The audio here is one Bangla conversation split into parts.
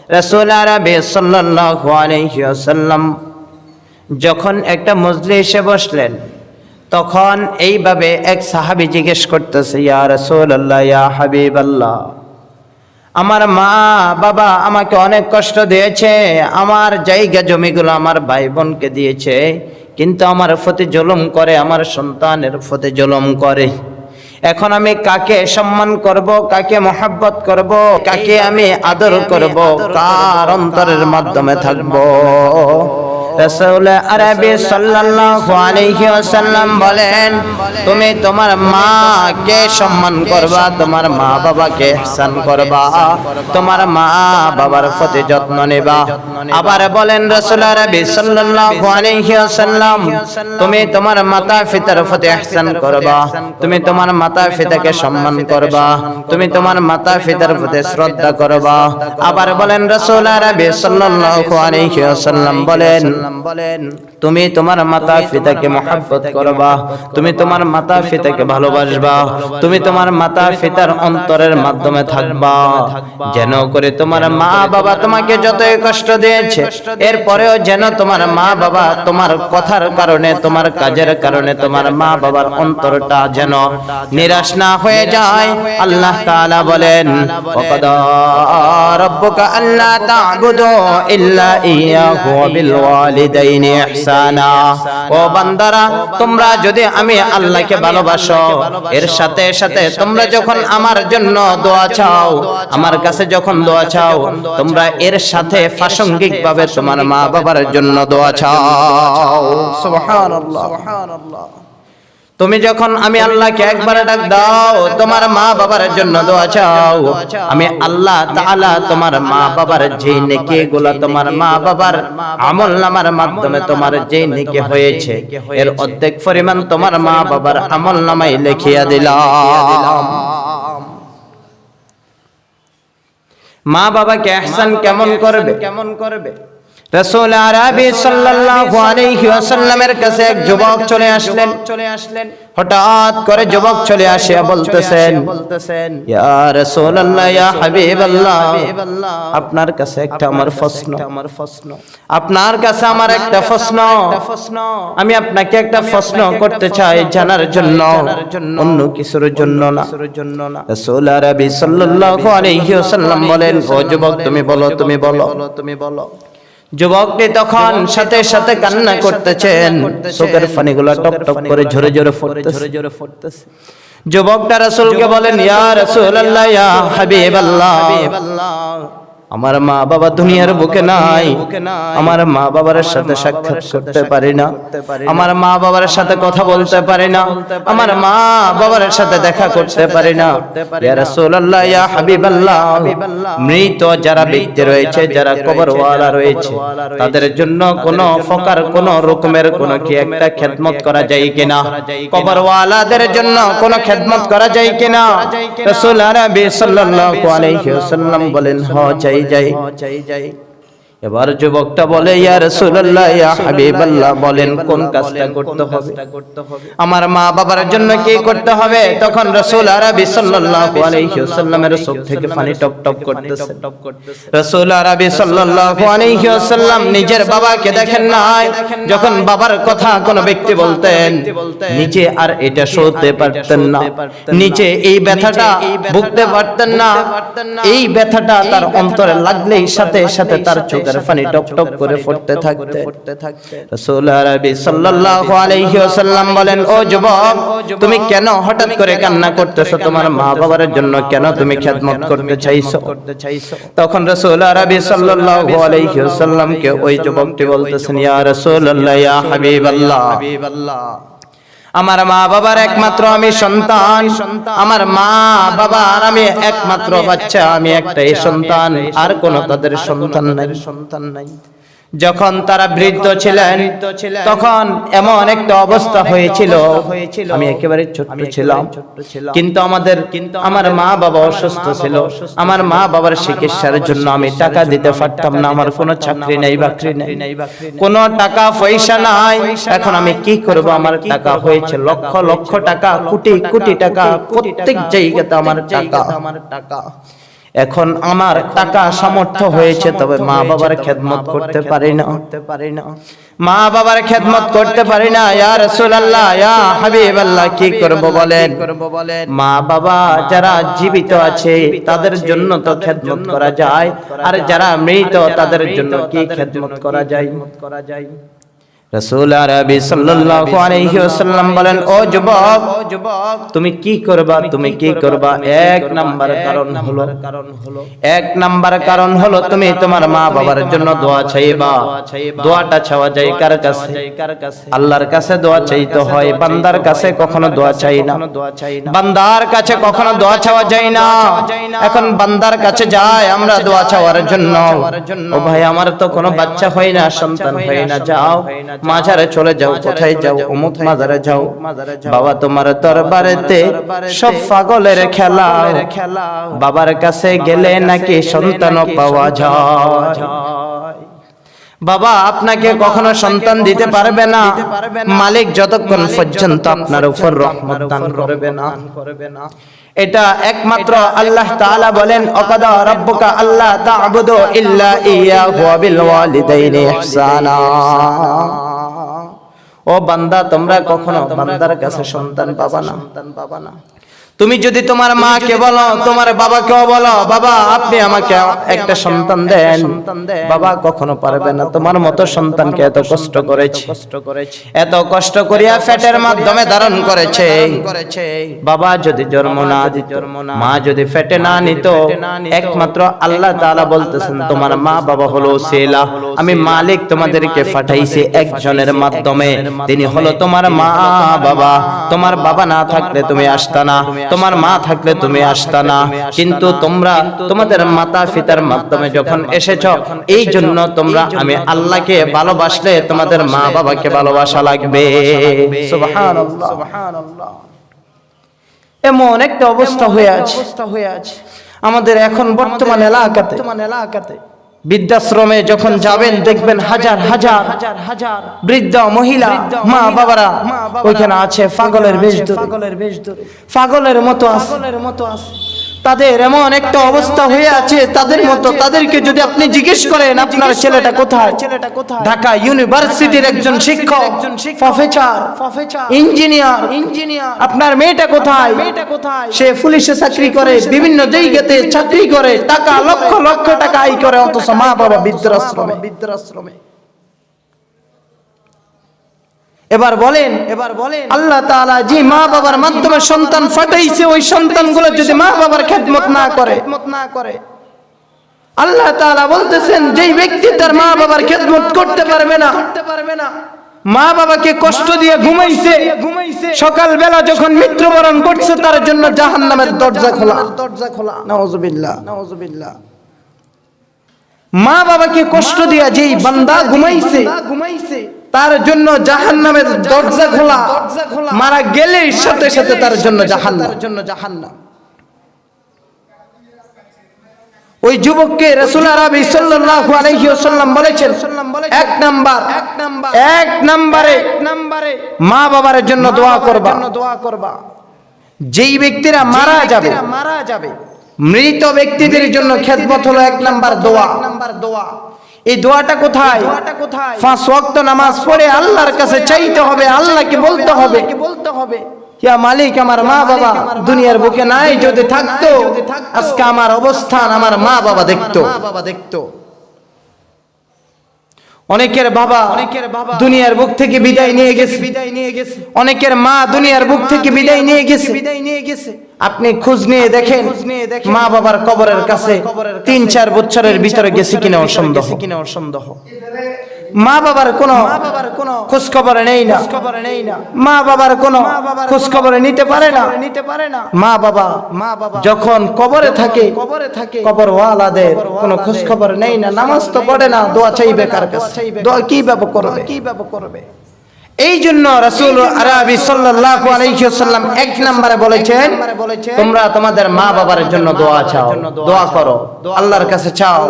রাসূল আরবি সাল্লাল্লাহু আলাইহি ওয়াসাল্লাম যখন একটা মজলিসে বসলেন, তখন এইভাবে এক সাহাবী জিজ্ঞেস করতেছে, ইয়া রাসূলুল্লাহ, ইয়া হাবিবাল্লাহ, আমার মা বাবা আমাকে অনেক কষ্ট দিয়েছে, আমার জায়গা জমিগুলো আমার ভাই বোনকে দিয়েছে, কিন্তু আমার প্রতি জুলুম করে, আমার সন্তানের প্রতি জুলুম করে। এখন আমি কাকে সম্মান করব, কাকে মহব্বত করব, কাকে আমি আদর করব, কার অন্তরের মাধ্যমে থাকব? রাসূল আরবি সাল্লাল্লাহু আলাইহি ওয়াসাল্লাম বলেন, তুমি তোমার মাকে সম্মান করবা, তোমার মা বাবাকে ইহসান করবা, তোমার মা বাবার প্রতি যত্ন নেবা। আবার বলেন রাসূল আরবি সাল্লাল্লাহু আলাইহি ওয়াসাল্লাম, তুমি তোমার মাতা পিতার প্রতি ইহসান করবা, তুমি তোমার মাতা পিতাকে সম্মান করবা, তুমি তোমার মাতা পিতার প্রতি শ্রদ্ধা করবা। আবার বলেন রাসূল আরবি সাল্লাল্লাহু আলাইহি ওয়াসাল্লাম বলেন, তুমি তোমার মাতা পিতাকে মহব্বত করবা, তুমি তোমার মাতা পিতাকে ভালোবাসবা, তুমি তোমার মাতা পিতার অন্তরের মাধ্যমে থাকবা, যেন করে তোমার মা বাবা তোমাকে যতই কষ্ট দিয়েছে, এরপরেও যেন তোমার মা বাবা তোমার কথার কারণে, তোমার কাজের কারণে তোমার মা বাবার অন্তরটা যেন নিরাশ না হয়ে যায়। আল্লাহ তাআলা বলেন, ওয়াকাদা রাব্বুকা আল্লা তা'বুদু ইল্লা ইয়্যাহু ওয়া বিল ওয়ালিদাইনি ইহসানা। ও বান্দারা, তোমরা যদি আমি আল্লাহকে ভালোবাসো, এর সাথে সাথে তোমরা যখন আমার জন্য দোয়া চাও, আমার কাছে যখন দোয়া চাও, তোমরা এর সাথে প্রাসঙ্গিকভাবে তোমার মা বাবার জন্য দোয়া চাও। সুবহানাল্লাহ, সুবহানাল্লাহ। তুমি যখন আমি আল্লাহকে একবার ডাক দাও, তোমার মা বাবার জন্য দোয়া চাও, আমি আল্লাহ তাআলা তোমার মা বাবার যে নেকিগুলো তোমার মা বাবার আমলনামার মাধ্যমে তোমার যে নেকি হয়েছে, এর অর্ধেক পরিমাণ তোমার মা বাবার আমলনামায় লিখিয়া দিলাম। মা বাবাকে ইহসান কেমন করবে? রাসূল আরবি সাল্লাল্লাহু আলাইহি ওয়াসাল্লামের কাছে এক যুবক চলে আসলেন। হঠাৎ করে যুবক চলে আসে বলতেছেন, ইয়া রাসূলুল্লাহ, ইয়া হাবিবাল্লাহ, আপনার কাছে একটা আমার প্রশ্ন, আপনার কাছে আমার একটা প্রশ্ন, আমি আপনাকে একটা প্রশ্ন করতে চাই জানার জন্য, অন্য কিছুর জন্য না। রাসূল আরবি সাল্লাল্লাহু আলাইহি ওয়াসাল্লাম বলেন, ও যুবক, তুমি বলো। যুবকটি তখন সাথে সাথে কান্না করতেছেন, চোখের পানিগুলো টপ টপ করে ঝরে ঝরে পড়তেছে। যুবকটা রাসূলকে বলেন, ইয়া রাসূলুল্লাহ, ইয়া হাবিবাল্লাহ, আমার মা বাবা দুনিয়ার বুকে নাই, আমার মা বাবার সাথে সাক্ষাৎ করতে পারি না, আমার মা বাবার সাথে কথা বলতে পারি না, আমার মা বাবার সাথে দেখা করতে পারি না। ইয়া রাসূলুল্লাহ, ইয়া হাবিবাল্লাহ, মৃত যারা ব্যক্তি রয়েছে, যারা কবরওয়ালা রয়েছে, তাদের জন্য কোন প্রকার কোন রকমের কোন কি একটা খেদমত করা যায় কিনা? কবরওয়ালাদের জন্য কোন খেদমত করা যায় কিনা? রাসূল আরবি সাল্লাল্লাহু আলাইহি ওয়াসাল্লাম বলেন, চাই। এবার যুবকটা বলে, ইয়া রাসূলুল্লাহ, ইয়া হাবিবাল্লাহ, বলেন কোন কাজটা করতে হবে? আমার মা বাবার জন্য কি করতে হবে? তখন রাসূল আরবি সাল্লাল্লাহু আলাইহি ওয়াসাল্লামের চোখ থেকে পানি টপ টপ করতেছে। রাসূল আরবি সাল্লাল্লাহু আলাইহি ওয়াসাল্লাম নিজের বাবাকে দেখেন নাই, যখন বাবার কথা কোন ব্যক্তি বলতেন, নিজে আর এটা সহতে পারতেন না, নিজে এই ব্যথাটা ভুগতে পারতেন না, এই ব্যথাটা তার অন্তরে লাগলেই সাথে সাথে তার চোখের পানি টপ টপ করে পড়তে থাকতে। রাসূল আরবি সাল্লাল্লাহু আলাইহি ওয়াসাল্লাম বলেন, ও যুবক, তুমি কেন হঠাৎ করে কান্না করতেছো? তোমার মা বাবার জন্য কেন তুমি খেদমত করতে চাইছো? তখন রাসূল আরবি সাল্লাল্লাহু আলাইহি ওয়াসাল্লামকে ওই যুবকটি বলতেছেন, ইয়া রাসূলুল্লাহ, ইয়া হাবিবাল্লাহ, আমার মা বাবার একমাত্র আমি সন্তান, আমার মা বাবা আর আমি একমাত্র বাচ্চা, আমি একটাই সন্তান, আর কোন তাদের সন্তান নাই। যখন তারা বৃদ্ধ ছিলেন, তখন এমন একটা অবস্থা হয়েছিল, আমি একেবারে ছোট ছিলাম, কিন্তু আমার মা বাবা অসুস্থ ছিল, আমার মা বাবার চিকিৎসার জন্য আমি টাকা দিতে পারতাম না, আমার কোনো চাকরি নাই, বাকরি নাই, কোনো টাকা পয়সা নাই। এখন আমি কি করব? আমার টাকা হয়েছে লক্ষ লক্ষ টাকা, কোটি কোটি টাকা, প্রত্যেক জায়গাতে আমার টাকা। এখন আমার টাকা সামর্থ্য হয়েছে, তবে মা বাবার খেদমত করতে পারি না, মা বাবার খেদমত করতে পারি না। ইয়া রাসূলুল্লাহ, ইয়া হাবিবাল্লাহ, কি করব বলেন? মা বাবা যারা জীবিত আছে তাদের জন্য তো খেদমত করা যায়, আর যারা মৃত তাদের জন্য কি খেদমত করা যায়? রাসূল আরবি সাল্লাল্লাহু আলাইহি ওয়াসাল্লাম বলেন, ও যুবক, তুমি কি করবা? তুমি কি করবা? এক নাম্বার কারণ হলো তুমি তোমার মা বাবার জন্য দোয়া চাইবা। দোয়াটা চাওয়া যায় কার কাছে? আল্লাহর কাছে দোয়া চাইতে হয়, বান্দার কাছে কখনো দোয়া চাই না। বান্দার কাছে কখনো দোয়া চাওয়া যায় না। এখন বান্দার কাছে যায় আমরা দোয়া চাওয়ার জন্য, ও ভাই আমার তো কোনো বাচ্চা হয় না, সন্তান হয় না, যাও মাজারে চলে যাও। কোথায় যাও? অমুক মাজারে যাও। বাবা তোমার দরবারেতে সব পাগলের খেলা, বাবার কাছে গেলে নাকি সন্তান পাওয়া যায়। বাবা আপনাকে কখনো সন্তান দিতে পারবে না মালিক যতক্ষণ পর্যন্ত আপনার উপর রহমত দান করবে না। এটা একমাত্র আল্লাহ তাআলা বলেন, ওয়াকাদা রাব্বুকা আল্লা তা'বুদু ইল্লা ইয়াহু ওয়া বিল ওয়ালিদাইনি ইহসানা। ও বান্দা, তোমরা কখনো বান্দার কাছে সন্তান পাবা না। তুমি যদি তোমার মাকে বলো, তোমার বাবাকেও বলো, বাবা আপনি আমাকে একটা সন্তান দেন, বাবা কখনো পারবে না। তোমার মতো সন্তানকে এত কষ্ট করেছে, এত কষ্ট করিয়া পেটের মাধ্যমে ধারণ করেছে। বাবা যদি জন্ম না দিত, মা যদি পেটে না নিত, একমাত্র আল্লাহ তাআলা বলতেছেন তোমার মা বাবা হলো ওসিলা। আমি মালিক তোমাদেরকে পাঠাইছি একজনের মাধ্যমে, তিনি হলো তোমার মা বাবা। তোমার বাবা না থাকলে তুমি আসতা না, তোমার মা থাকলে তুমি আসতা না, কিন্তু তোমরা তোমাদের মাতা পিতার মাধ্যমে যখন এসেছো, এই জন্য তোমরা আমি আল্লাহকে ভালোবাসলে তোমাদের মা বাবাকে ভালোবাসা লাগবে। সুবহানাল্লাহ, সুবহানাল্লাহ। এমন একটা অবস্থা হয়ে আছে আমাদের এখন বর্তমান এলাকাতে। বৃদ্ধাশ্রমে যখন যাবেন দেখবেন হাজার হাজার বৃদ্ধ মহিলা মা বাবারা ওইখানে আছে পাগলের বেশ ধরে, পাগলের মতো আছে। তাদের এমন একটা অবস্থা হয়ে আছে তাদের মতো। তাদেরকে যদি আপনি জিজ্ঞেস করেন আপনার ছেলেটা কোথায়, ঢাকা ইউনিভার্সিটির একজন শিক্ষক, প্রফেসর, ইঞ্জিনিয়ার, আপনার মেয়েটা কোথায়, সে পুলিশে চাকরি করে, বিভিন্ন জায়গাতে চাকরি করে, টাকা লক্ষ লক্ষ টাকা আয় করে, অথচ মা বাবা বৃদ্ধাশ্রমে। এবার বলেন আল্লাহ তাআলা যে মা বাবার মাধ্যমে সন্তান ফাটাইছে, ওই সন্তানগুলো যদি মা বাবার খেদমত না করে, আল্লাহ তাআলা বলতেছেন যেই ব্যক্তি তার মা বাবার খেদমত করতে পারবে না, মা বাবাকে কষ্ট দিয়ে ঘুমাইছে, সকাল বেলা যখন মৃত্যুবরণ করছে তার জন্য জাহান্নামের দরজা খোলা। নাউযুবিল্লাহ। মা বাবাকে কষ্ট দিয়া যেই বান্দা ঘুমাইছে তার জন্য জাহান্নামের দরজা খোলা, মারা গেলে সাথে সাথে তার জন্য জাহান্নাম। ওই যুবককে রাসূল আরবি সাল্লাল্লাহু আলাইহি ওয়াসাল্লাম বলেছেন, এক নম্বরে মা বাবার জন্য দোয়া করবা। যেই ব্যক্তিরা মারা যাবে, মৃত ব্যক্তিদের জন্য খেদমত হলো এক নাম্বার দোয়া। এই দোয়াটা কোথায়? 5 ওয়াক্ত নামাজ পড়ে আল্লাহর কাছে চাইতে হবে, আল্লাহকে বলতে হবে, ইয়া মালিক আমার মা বাবা দুনিয়ার বুকে নাই, যদি থাকতো আজকে আমার অবস্থান আমার মা বাবা দেখতো। অনেকের বাবা দুনিয়ার বুক থেকে বিদায় নিয়ে গেছে, অনেকের মা দুনিয়ার বুক থেকে বিদায় নিয়ে গেছে। আপনি খোঁজ নিয়ে দেখেন মা বাবার কবরের কাছে 3-4 বছরের ভিতরে গেছে কিনা সন্দেহ। মা বাবার কোনো খোঁজ খবর নেই না, মা বাবার কোনো খোঁজ খবর নিতে পারে না। মা বাবা যখন কবরে থাকে কবরওয়ালাদের কোনো খোঁজ খবর নেই না, নামাজ তো পড়ে না, দোয়া চাইবে কার কাছে? দোয়া কিভাবে করবে? এই জন্য রাসূল আরবি সাল্লাল্লাহু আলাইহি ওয়াসাল্লাম 1 নম্বরে বলেছেন তোমরা তোমাদের মা বাবার জন্য দোয়া করো, আল্লাহর কাছে চাও।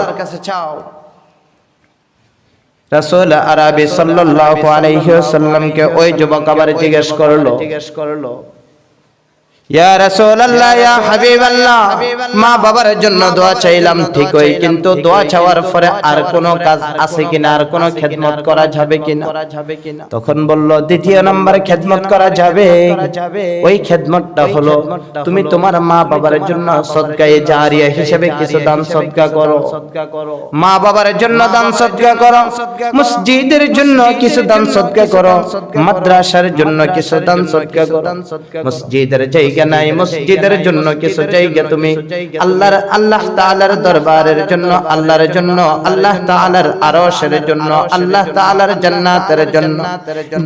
রাসূল আরবি সাল্লাল্লাহু আলাইহি ওয়াসাল্লামকে ওই যুবক আবার জিজ্ঞেস করলো, ইয়া রাসূলুল্লাহ ইয়া হাবিবাল্লাহ, মা বাবার জন্য দোয়া চাইলাম ঠিকই, কিন্তু দোয়া চাওয়ার পরে আর কোনো কাজ আছে কিনা, আর কোনো খেদমত করা যাবে কিনা? তখন বলল দ্বিতীয় নম্বরে খেদমত করা যাবে। ওই খেদমতটা হলো তুমি তোমার মা বাবার জন্য সদকায়ে জারিয়া হিসেবে কিছু দান সদকা করো। মা বাবার জন্য দান সদকা করো, মসজিদের জন্য কিছু দান সদকা করো, মাদ্রাসার জন্য কিছু দান সদকা করো। মসজিদের জায়গা নাই, মসজিদের জন্য কিছু জায়গা তুমি আল্লাহ তাআলার দরবারের জন্য, আল্লাহর জন্য, আল্লাহ তাআলার আরশের জন্য, আল্লাহ তাআলার জান্নাতের জন্য,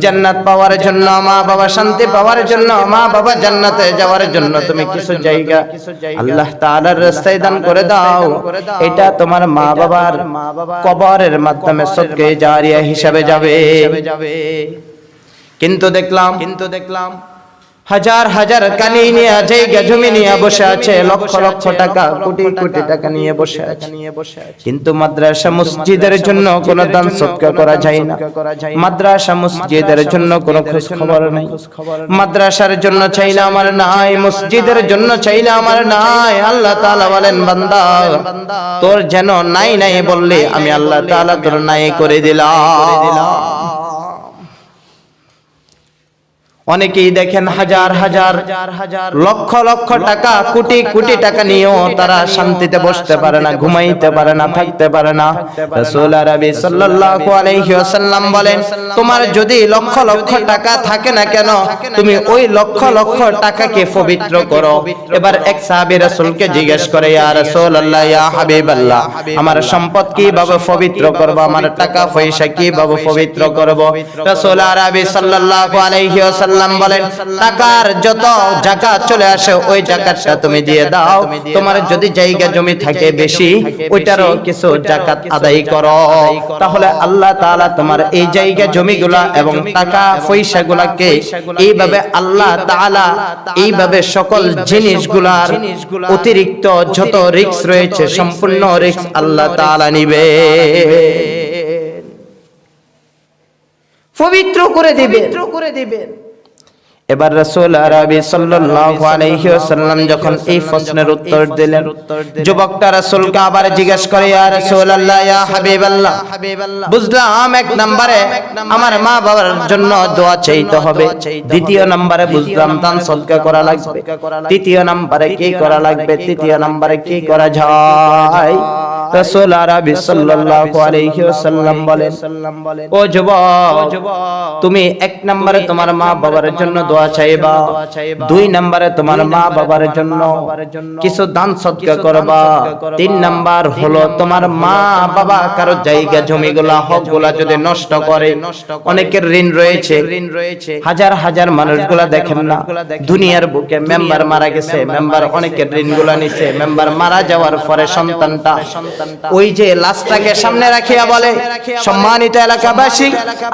জান্নাত পাওয়ার জন্য, মা বাবা শান্তি পাওয়ার জন্য, মা বাবা জান্নাতে যাওয়ার জন্য তুমি কিছু জায়গা আল্লাহ তাআলার রাস্তায় দান করে দাও। এটা তোমার মা বাবার কবরের মাধ্যমে সদকায়ে জারিয়া হিসাবে যাবে। কিন্তু দেখলাম হাজার হাজার কানি নিয়ে জায়গা জমি নিয়ে বসে আছে, লক্ষ লক্ষ টাকা, কোটি কোটি টাকা নিয়ে বসে আছে, কিন্তু মাদ্রাসা মসজিদের জন্য কোনো দান সদকা করা যায় না। মাদ্রাসা মসজিদের জন্য কোনো খোঁজ খবর নাই। মাদ্রাসার জন্য চাইলে আমার নাই, মসজিদের জন্য চাইলে আমার নাই। আল্লাহ তাআলা বলেন বান্দা তোর যেন নাই নাই বললে আমি আল্লাহ তাআলা তোর নাই করে দিলাম। অনেকেই দেখেন হাজার হাজার লক্ষ লক্ষ টাকা, কোটি কোটি টাকা নিয়েও তারা শান্তিতে বসতে পারে না, ঘুমাইতে পারে না, থাকতে পারে না। রাসূল আরবি সাল্লাল্লাহু আলাইহি ওয়াসাল্লাম বলেন তোমার যদি লক্ষ লক্ষ টাকা থাকে না কেন, তুমি ওই লক্ষ লক্ষ টাকাকে পবিত্র করো। এবার এক সাহাবী রাসূলকে জিজ্ঞেস করে ইয়া রাসূলুল্লাহ ইয়া হাবিবাল্লাহ, আমার সম্পদ কিভাবে পবিত্র করব, আমার টাকা পয়সা কিভাবে পবিত্র করব? রাসূল আরবি সাল্লাল্লাহু আলাইহি ওয়াসাল্লাম বলেন টাকার যত যাকাত চলে আসে ওই যাকাতটা তুমি দিয়ে দাও। তোমার যদি জায়গা জমি থাকে বেশি, ওইটারও কিছু যাকাত আদায় করো, তাহলে আল্লাহ তাআলা তোমার এই জায়গা জমিগুলা এবং টাকা পয়সাগুলাকে এইভাবে আল্লাহ তাআলা এইভাবে সকল জিনিসগুলার অতিরিক্ত যত রিস্ক রয়েছে সম্পূর্ণ রিস্ক আল্লাহ তাআলা নিবে, পবিত্র করে দিবেন। এবার রাসূল আরবি সাল্লাল্লাহু আলাইহি ওয়াসাল্লাম যখন এই প্রশ্নের উত্তর দিলেন, যুবকটা রাসূলকে আবার জিজ্ঞেস করে ইয়া রাসূলুল্লাহ ইয়া হাবিবাল্লাহ, বুঝলাম এক নম্বরে আমার মা বাবার জন্য দোয়া চাইতে হবে, দ্বিতীয় নম্বরে বুঝলাম দান সদকা করা লাগবে, তৃতীয় নম্বরে কি করা লাগবে, তৃতীয় নম্বরে কি করা যায়? রাসূল আরবি সাল্লাল্লাহু আলাইহি ওয়াসাল্লাম বলেন ও যুবক, তুমি এক নম্বরে তোমার মা বাবার জন্য দোয়া চাইবা, দুই নম্বরে তোমার মা বাবার জন্য কিছু দান সদকা করবা, তিন নাম্বার হলো তোমার মা বাবা কারো জায়গা জমিগুলা হকগুলা যদি নষ্ট করে, অনেকের ঋণ রয়েছে, হাজার হাজার মানুষগুলা দেখেন না দুনিয়ার বুকে মেম্বার মারা গেছে, মেম্বার অনেকের ঋণগুলা নিছে, মেম্বার মারা যাওয়ার পরে সন্তানটা ওই যে লাশটাকে সামনে রাখিয়া বলে সম্মানিত এলাকাবাসী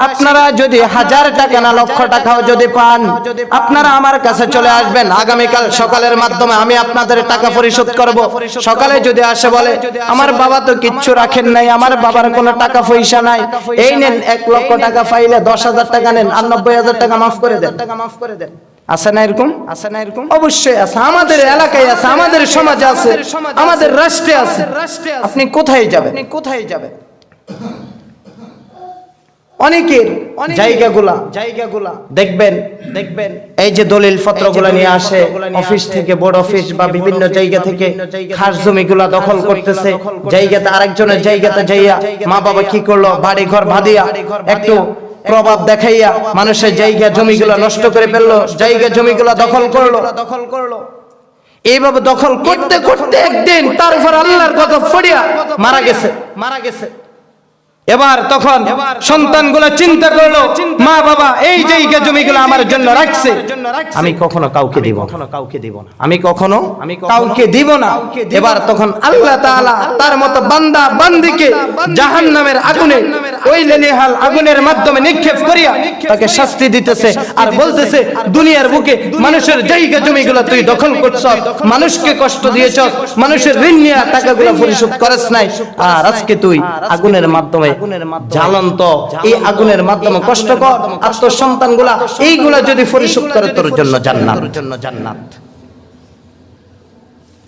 আপনারা যদি 1000 টাকা না লক্ষ টাকাও যদি পান আপনারা আমার কাছে চলে আসবেন, আগামীকাল সকালের মাধ্যমে আমি আপনাদের টাকা পরিশোধ করব। সকালে যদি আসে বলে আমার বাবা তো কিচ্ছু রাখেন নাই, আমার বাবার কোনো টাকা পয়সা নাই, এই নেন 1 লক্ষ টাকা পাইলে 10,000 টাকা নেন আর 90,000 টাকা মাফ করে দেন। আছে না এরকম? অবশ্যই আছে, আমাদের এলাকায় আছে, আমাদের সমাজে আছে, আমাদের রাষ্ট্রে আছে। আপনি কোথায় যাবেন? অনেকের জায়গাগুলা দেখবেন এই যে দলিল পত্রগুলা নিয়ে আসে অফিস থেকে, বড় অফিস বা বিভিন্ন জায়গা থেকে খাস জমিগুলা দখল করতেছে, জায়গাতে আরেকজনের জায়গাতে যাইয়া মা বাবা কি করলো, বাড়ি ঘর ভাদিয়া একটু প্রভাব দেখাইয়া মানুষের জায়গা জমিগুলা নষ্ট করে ফেললো, জায়গা জমিগুলা দখল করলো। এইভাবে দখল করতে করতে একদিন তার উপর আল্লাহর গজব পড়িয়া মারা গেছে। এবার তখন সন্তানগুলা চিন্তা করলো মা বাবা এই জায়গা জমিগুলো আমার জন্য রাখছে, আমি কখনো কাউকে দিব না, আমি কখনো কাউকে দিব না। এবার তখন আল্লাহ তাআলা তার মতো বান্দা বান্দিকে জাহান্নামের আগুনে, ওই লেলিহাল আগুনের মাধ্যমে নিক্ষেপ করিয়া তাকে শাস্তি দিতেছে আর বলতেছে দুনিয়ার বুকে মানুষের জায়গা জমিগুলো তুই দখল করছস, মানুষকে কষ্ট দিয়েছস, মানুষের ঋণ নিয়ে টাকাগুলো পরিশোধ করিস নাই, আর আজকে তুই আগুনের মাধ্যমে জ্বলন্ত এই আগুনের মাধ্যমে কষ্ট কর, আর তোর সন্তানগুলা এইগুলা যদি পরিশোধ করে তোর জন্য জান্নাত।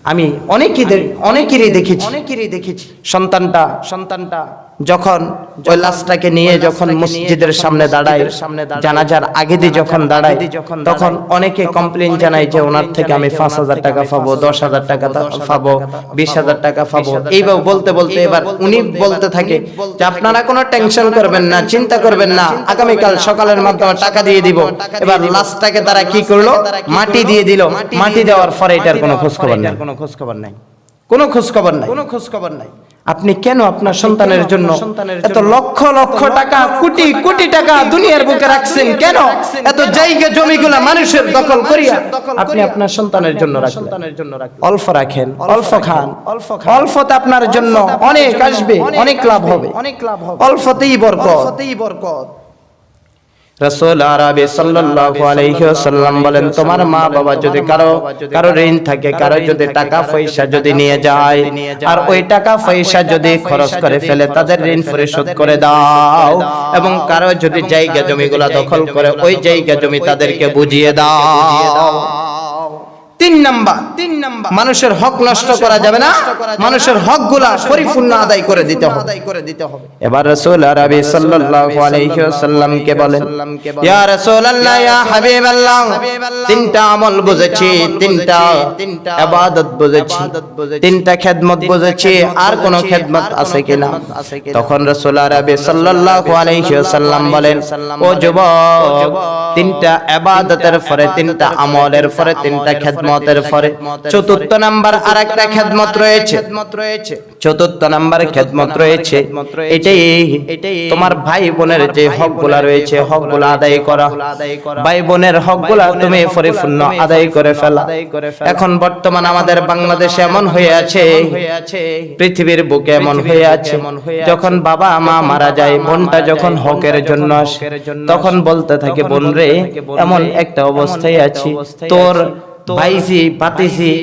আমি অনেকেরই দেখেছি সন্তানটা যখন ওই লাশটাকে নিয়ে যখন মসজিদের সামনে দাঁড়ায়, জানাজার আগে দিয়ে যখন দাঁড়ায়, তখন অনেকে কমপ্লেইন জানায় যে ওনার থেকে আমি 5,000 টাকা পাবো, 10,000 টাকা পাবো, 20,000 টাকা পাবো। এইভাবে বলতে বলতে এবার উনি বলতে থাকে যে আপনারা কোনো টেনশন করবেন না, চিন্তা করবেন না, আগামীকাল সকালের মাধ্যমে টাকা দিয়ে দিব। এবার লাশটাকে তারা কি করলো, মাটি দিয়ে দিল। মাটি দেওয়ার পরে এটার কোনো খোঁজ খবর নাই। আপনি কেন আপনার সন্তানের জন্য এত লক্ষ লক্ষ টাকা, কোটি কোটি টাকা দুনিয়ার বুকে রাখছেন? কেন এত জায়গা জমিগুলা মানুষের দখল করিয়া আপনি আপনার সন্তানের জন্য রাখলেন? অল্প রাখেন, অল্প খান, অল্পতে আপনার জন্য অনেক আসবে, অনেক লাভ হবে, অল্পতেই বরকত। রাসূল আরবি সাল্লাল্লাহু আলাইহি ওয়াসাল্লাম বলেন, তোমার মা বাবা যদি কারো ঋণ থাকে, কারো যদি টাকা পয়সা যদি নিয়ে যায়, আর ওই টাকা পয়সা যদি খরচ করে ফেলে, তাদের ঋণ পরিশোধ করে দাও। এবং কারো যদি জায়গা জমিগুলা দখল করে, ওই জায়গা জমি তাদেরকে বুঝিয়ে দাও। 3 নাম্বার, মানুষের হক নষ্ট করা যাবে না, মানুষের হকগুলা পরিপূর্ণ আদায় করে দিতে হবে। এবার রাসূল আরবি সাল্লাল্লাহু আলাইহি ওয়াসাল্লাম কে বলেন, ইয়া রাসূলুল্লাহ, ইয়া হাবিবাল্লাহ, 3টা আমল বুঝেছি, 3টা ইবাদত বুঝেছি, 3টা খেদমত বুঝেছি, আর কোন খেদমত আছে কিনা? তখন রাসূল আরবি সাল্লাল্লাহু আলাইহি ওয়াসাল্লাম বলেন, ও যুবক, 3টা ইবাদতের পরে, 3টা আমলের পরে, 3টা খেদমতের পরে 4th নাম্বার আরেকটা খেদমত রয়েছে। 4th নাম্বার খেদমত রয়েছে, এটাই তোমার ভাই বোনের যে হকগুলা রয়েছে, হকগুলা আদায় করা। ভাই বোনের হকগুলা তুমি পরিপূর্ণ আদায় করে ফেলা। এখন বর্তমান আমাদের বাংলাদেশে এমন হয়ে আছে, পৃথিবীর বুকে এমন হয়ে আছে, যখন বাবা মা মারা যায়, বোনটা যখন হকের জন্য আসে, তখন বলতে থাকে, বোন রে, এমন একটা অবস্থায় আছি, তোর ভাইজি বাতিজি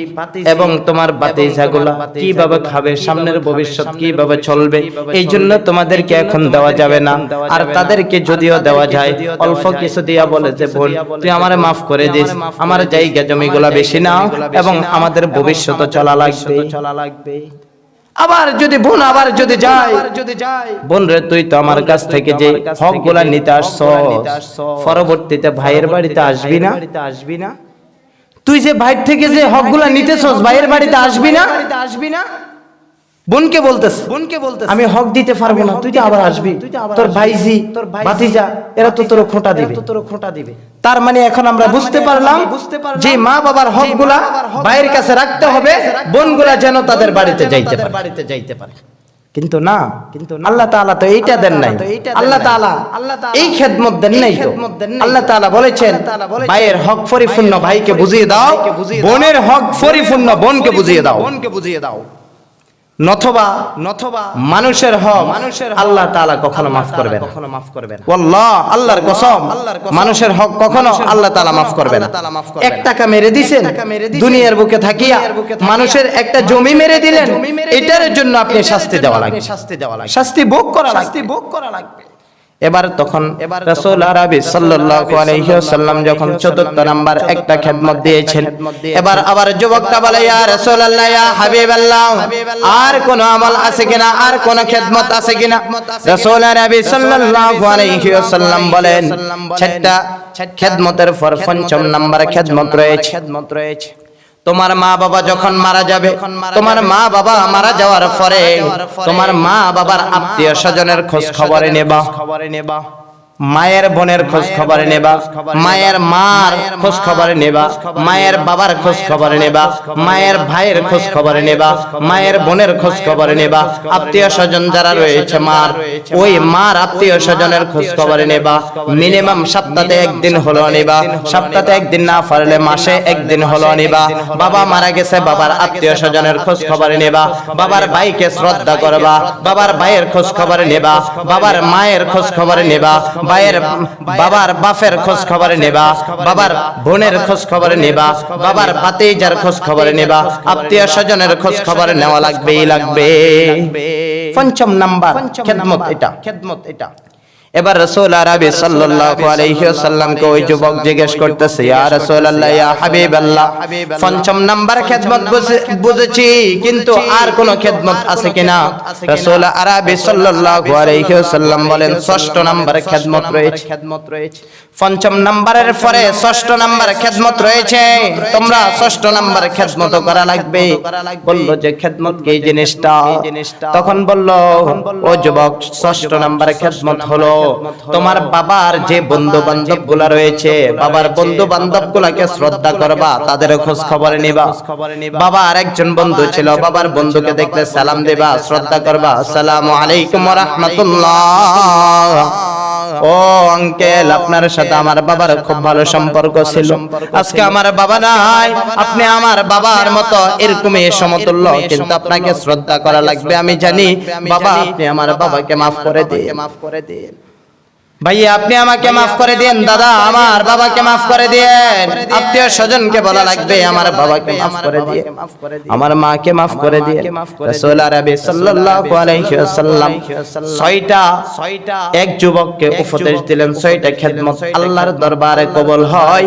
এবং তোমার বাতিজাগুলা কিভাবে খাবে, সামনের ভবিষ্যৎ কিভাবে চলবে, এই জন্য তোমাদেরকে এখন দেওয়া যাবে না। আর তাদেরকে যদিও দেওয়া যায়, অল্প কিছু দিয়া বলে যে, বোন তুই আমারে মাফ করে দিস, আমার জায়গা জমিগুলা বেশি নাও এবং আমাদের ভবিষ্যৎ চলা লাগবে। আবার যদি বোন যদি যায়, বোন রে, তুই তো আমার কাছ থেকে যে হকগুলা নিতে আসছ, পরবর্তীতে ভাইয়ের বাড়িতে আসবি না, তুই যে ভাইয়ের থেকে যে হকগুলা নিতেছস, ভাইয়ের বাড়িতে আসবি না। বোনকে বলতেছে, আমি হক দিতে পারবো না, তুই তো আবার আসবি, তোর ভাইজি ভাতিজা এরা তো তোর খোঁটা দিবে। তার মানে এখন আমরা বুঝতে পারলাম যে মা বাবার হকগুলা ভাইয়ের কাছে রাখতে হবে, বোনগুলা যেন তাদের বাড়িতে যাইতে পারে। কিন্তু না, আল্লাহ তাআলা তো এইটা দেন নাই। আল্লাহ তাআলা এই খেদমত দেন নাই। আল্লাহ তাআলা বলেছেন, ভাইয়ের হক পরিপূর্ণ ভাইকে বুঝিয়ে দাও, বোনের হক পরিপূর্ণ বোনকে বুঝিয়ে দাও। নথবা মানুষের হক আল্লাহ তাআলা কখনো মাফ করবে না। ওয়াল্লাহ, আল্লাহর কসম, মানুষের হক কখনো আল্লাহ তাআলা মাফ করবে না। 1 টাকা মেরে দিবেন দুনিয়ার বুকে থাকিয়া, মানুষের একটা জমি মেরে দিলেন, এটার জন্য আপনি শাস্তি দেওয়া লাগবে, শাস্তি ভোগ করা লাগবে। এবার তখন রাসূল আরবি সাল্লাল্লাহু আলাইহি ওয়াসাল্লাম যখন 4th নাম্বার একটা খেদমত দিয়েছেন, এবার আবার যুবকটা বলে, ইয়া রাসূলুল্লাহ, ইয়া হাবিবাল্লাহ, আর কোন আমল আছে কিনা, আর কোন খেদমত আছে কিনা? রাসূল আরবি সাল্লাল্লাহু আলাইহি ওয়াসাল্লাম বলেন, 6টা খেদমতের পর 5ম নাম্বার খেদমত রয়েছে। তোমার মা বাবা যখন মারা যাবে, তোমার মা বাবা মারা যাওয়ার পরে তোমার মা বাবার আত্মীয় স্বজনের খোঁজ খবর নেবা, মায়ের বোনের খোঁজ খবর নেবা, মায়ের মার খোঁজ খবর নেবা, মায়ের বাবার খোঁজ খবর নেবা, মায়ের ভাইয়ের খোঁজ খবর নেবা, মায়ের বোনের খোঁজ খবর নেবা, আত্মীয় স্বজন যারা রয়েছে মার, ওই মার আত্মীয় স্বজনের খোঁজ খবর নেবা। মিনিমাম সপ্তাহে 1 দিন হলো নেবা, সপ্তাহে 1 দিন না পারলে মাসে 1 দিন হলো নেবা। বাবা মারা গেছে, বাবার আত্মীয় স্বজনের খোঁজ খবর নেবা, বাবার ভাইকে শ্রদ্ধা করবা, বাবার ভাইয়ের খোঁজ খবর নেবা, বাবার মায়ের খোঁজ খবর নেবা, বাবার বাপের খোঁজ খবর নেবা, বাবার বোনের খোঁজ খবর নেবা, বাবার ভাতিজার খোঁজ খবর নেবা, আত্মীয় স্বজনের খোঁজ খবর নেওয়া লাগবে। 5ম নাম্বার খেদমত এটা। এবার রাসূল আরবি সাল্লাল্লাহু আলাইহি ওয়াসাল্লামকে ওই যুবক জিজ্ঞেস করতেছে, ইয়া রাসূলুল্লাহ, ইয়া হাবিবাল্লাহ, পঞ্চম নাম্বার খেদমত বুঝেছি, কিন্তু আর কোন খেদমত আছে কিনা? রাসূল আরবি সাল্লাল্লাহু আলাইহি ওয়াসাল্লাম বলেন, ষষ্ঠ নাম্বার খেদমত রয়েছে। পঞ্চম নাম্বারের পরে ষষ্ঠ নাম্বার খেদমত রয়েছে, তোমরা ষষ্ঠ নাম্বার খেদমত করা লাগবে। বলল যে খেদমত কি জিনিসটা? তখন বলল, ও যুবক, ষষ্ঠ নাম্বার খেদমত হলো তোমার বাবার যে বন্ধু বান্ধব গুলা রয়েছে, বাবার বন্ধু বান্ধব গুলাকে শ্রদ্ধা করবা, তাদের খোঁজ খবর নিবা। বাবার একজন বন্ধু ছিল, বাবার বন্ধুকে দেখলে সালাম দিবা, শ্রদ্ধা করবা, আসসালামু আলাইকুম ওয়া রাহমাতুল্লাহ। ও আঙ্কেল, আপনার সাথে আমার বাবার খুব ভালো সম্পর্ক ছিল, আজকে আমার বাবা নাই, আপনি আমার বাবার মতো এরকমই সমতুল্য, কিন্তু আপনাকে শ্রদ্ধা করা লাগবে। আমি জানি বাবা, আপনি আমার বাবাকে মাফ করে দিন। ভাইয়া, আপনি আমাকে মাফ করে দিন। দাদা, আমার বাবাকে মাফ করে দিন। আত্মীয় স্বজনকে বলা লাগবে, আমার বাবাকে মাফ করে দিন, আমার মাকে মাফ করে দিন। রাসূল আরবি সাল্লাল্লাহু আলাইহি ওয়াসাল্লাম ছয়টা এক যুবককে উপদেশ দিলেন, ছয়টা খেদমত আল্লাহর দরবারে কবুল হয়।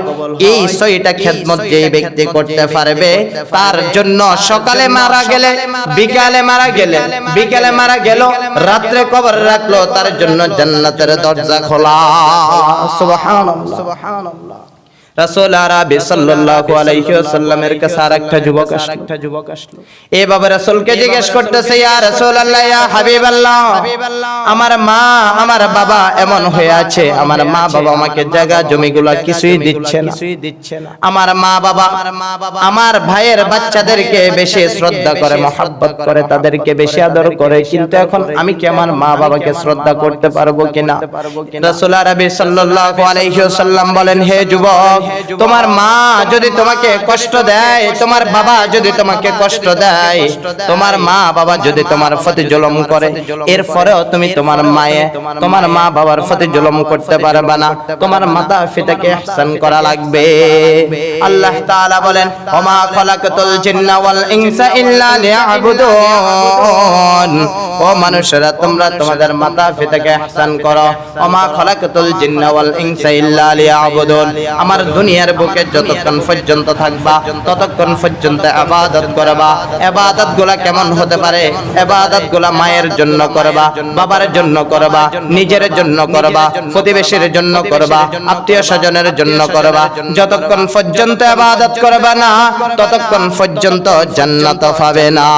এই ছয়টা খেদমত যে ব্যক্তি করতে পারবে, তার জন্য সকালে মারা গেলে, বিকালে মারা গেল, রাত্রে কবর রাখলো, তার জন্য জান্নাতের দরজা খোলা। সুবহানাল্লাহ। রাসূল আরবি সাল্লাল্লাহু আলাইহি ওয়াসাল্লামের কাছে আরেকটা যুবক আসলো। এভাবে রাসূলকে জিজ্ঞেস করতেছে, ইয়া রাসূলুল্লাহ, ইয়া হাবিবাল্লাহ, আমার মা আমার বাবা এমন হয়ে আছে, আমার মা বাবা আমাকে জায়গা জমিগুলা কিছুই দিচ্ছে না। আমার মা বাবা আমার ভাইয়ের বাচ্চাদেরকে বেশি শ্রদ্ধা করে, মহব্বত করে, তাদেরকে বেশি আদর করে, কিন্তু এখন আমি কি আমার মা বাবাকে শ্রদ্ধা করতে পারবো কিনা? রাসূল আরবি সাল্লাল্লাহু আলাইহি ওয়াসাল্লাম বলেন, হে যুবক, তোমার মা যদি তোমাকে কষ্ট দেয়, তোমার বাবা যদি তোমাকে কষ্ট দেয়, তোমার মা বাবা যদি তোমার প্রতি জুলুম করে, এরপরেও তুমি তোমার মা বাবার প্রতি জুলুম করতে পারবে না। তোমার মাতা পিতাকে ইহসান করা লাগবে। আল্লাহ তাআলা বলেন, ওমা খালাকাতুল জিন্না ওয়াল ইনসা ইল্লা লিয়াবুদুন। ও মানুষেরা, তোমরা তোমাদের মাতা পিতাকে ইহসান করো। ওমা খালাকাতুল জিন্না ওয়াল ইনসা ইল্লা লিয়াবুদুন। আমার দুনিয়ার বুকে যতক্ষণ পর্যন্ত থাকবা, ততক্ষণ পর্যন্ত ইবাদত করবা। ইবাদত গুলা কেমন হতে পারে? ইবাদত গুলা মায়ের জন্য করবা, বাবার জন্য করবা, নিজের জন্য করবা, প্রতিবেশীর জন্য করবা, আত্মীয় স্বজনের জন্য করবা। যতক্ষণ পর্যন্ত ইবাদত করবা না, ততক্ষণ পর্যন্ত জান্নাত পাবে না।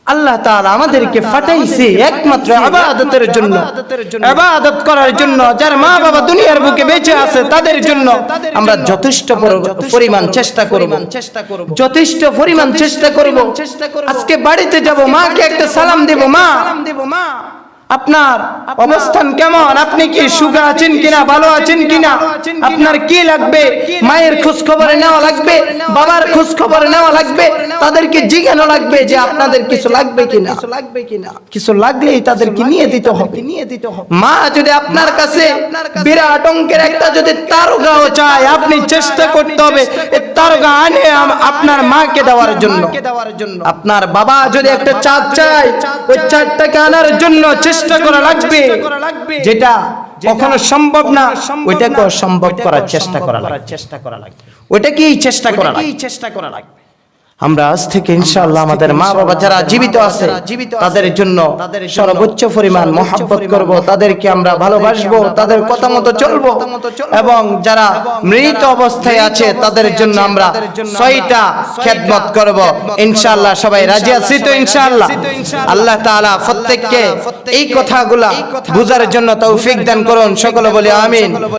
আল্লাহ তাআলা আমাদেরকে পাঠাইছে একমাত্র ইবাদতের জন্য, ইবাদত করার জন্য। যার মা বাবা দুনিয়ার বুকে বেঁচে আছে, তাদের জন্য আমরা যথেষ্ট পরিমাণ চেষ্টা করব, যথেষ্ট পরিমাণ চেষ্টা করব। আজকে বাড়িতে যাব, মাকে একটা সালাম দেব, মা আপনার অবস্থান কেমন? আপনি কি সুখে আছেন কিনা, ভালো আছেন কিনা, আপনার কি লাগবে? মায়ের খোঁজ খবর নেওয়া লাগবে, বাবার খোঁজ খবর নেওয়া লাগবে, তাদেরকে জিজ্ঞাসা লাগবে যে আপনাদের কিছু লাগবে কিনা। কিছু লাগলেই তাদেরকে নিয়ে দিতে হবে। মা যদি আপনার কাছে বিরাট অঙ্কের একটা যদি তারকাও চায়, আপনি চেষ্টা করতে হবে এই তারকা আনে আপনার মাকে দেওয়ার জন্য। আপনার বাবা যদি একটা চাঁদ চায়, ওই চাঁদটাকে আনার জন্য চেষ্টা করা লাগবে। যেটা কখনো সম্ভব না, ওইটাকে সম্ভব করার চেষ্টা করা লাগবে। ওইটাকেই চেষ্টা করা লাগবে। আমরা আজ থেকে ইনশাআল্লাহ আমাদের মা বাবা যারা জীবিত আছে, তাদের জন্য সর্বোচ্চ পরিমাণ মহব্বত করব, তাদেরকে আমরা ভালোবাসবো, তাদের কথা মতো চলবো। এবং যারা মৃত অবস্থায় আছে, তাদের জন্য আমরা 6টা খেদমত করব ইনশাআল্লাহ। সবাই রাজি আছি তো ইনশাআল্লাহ? আল্লাহ তাআলা প্রত্যেককে এই কথাগুলা বুঝার জন্য তৌফিক দান করুন। সকলে বলি আমিন।